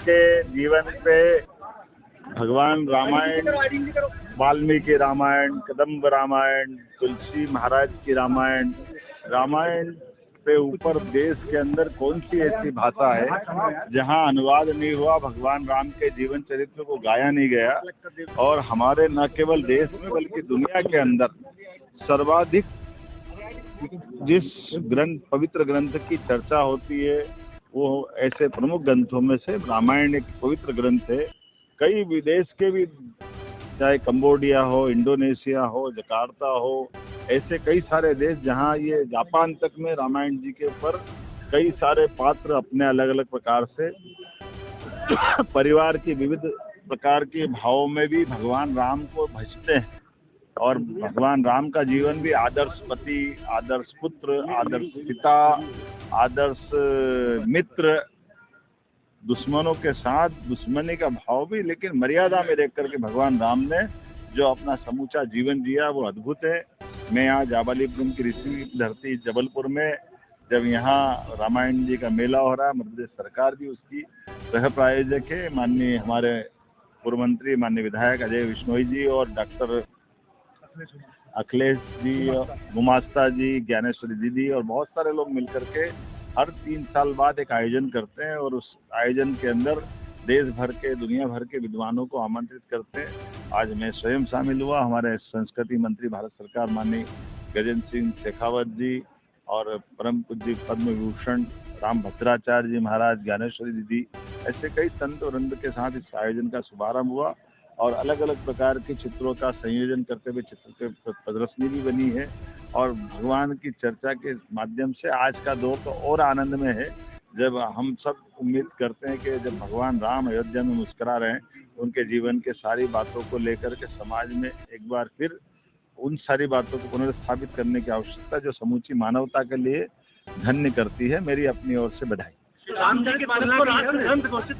के जीवन पे भगवान रामायण, वाल्मीकि रामायण, कदम्ब रामायण, तुलसी महाराज की रामायण, रामायण पे ऊपर देश के अंदर कौन सी ऐसी भाषा है जहां अनुवाद नहीं हुआ, भगवान राम के जीवन चरित्र को गाया नहीं गया। और हमारे न केवल देश में बल्कि दुनिया के अंदर सर्वाधिक जिस पवित्र ग्रंथ की चर्चा होती है वो ऐसे प्रमुख ग्रंथों में से रामायण एक पवित्र ग्रंथ है। कई विदेश के भी, चाहे कंबोडिया हो, इंडोनेशिया हो, जकार्ता हो, ऐसे कई सारे देश जहां ये जापान तक में रामायण जी के ऊपर कई सारे पात्र अपने अलग अलग प्रकार से परिवार की विविध प्रकार के भावों में भी भगवान राम को भजते हैं। और भगवान राम का जीवन भी आदर्श पति, आदर्श पुत्र, आदर्श पिता, आदर्श मित्र, दुश्मनों के साथ दुश्मनी का भाव भी, लेकिन मर्यादा में देख करके भगवान राम ने जो अपना समूचा जीवन जिया वो अद्भुत है। मैं यहाँ जाबालीपुरम की ऋषि धरती जबलपुर में, जब यहाँ रामायण जी का मेला हो रहा है, मध्य प्रदेश सरकार भी उसकी सह प्रायोजक है। माननीय हमारे पूर्व मंत्री, माननीय विधायक अजय विश्नोई जी और डॉक्टर अखिलेश जी, गुमास्ता जी, ज्ञानेश्वरी दीदी और बहुत सारे लोग मिलकर के हर 3 साल बाद एक आयोजन करते हैं और उस आयोजन के अंदर देश भर के, दुनिया भर के विद्वानों को आमंत्रित करते हैं। आज मैं स्वयं शामिल हुआ, हमारे संस्कृति मंत्री भारत सरकार माननीय गजेंद्र सिंह शेखावत जी और परम पूज्य पद्म विभूषण राम भद्राचार्य जी महाराज, ज्ञानेश्वरी दीदी, ऐसे कई संत वृंद के साथ इस आयोजन का शुभारंभ हुआ और अलग अलग प्रकार के चित्रों का संयोजन करते हुए चित्र के प्रदर्शनी भी बनी है। और भगवान की चर्चा के माध्यम से आज का दौर तो और आनंद में है, जब हम सब उम्मीद करते हैं कि जब भगवान राम अयोध्या में मुस्कुरा रहे हैं, उनके जीवन के सारी बातों को लेकर के समाज में एक बार फिर उन सारी बातों को पुनर्स्थापित करने की आवश्यकता जो समूची मानवता के लिए धन्य करती है। मेरी अपनी ओर से बधाई। राम जी के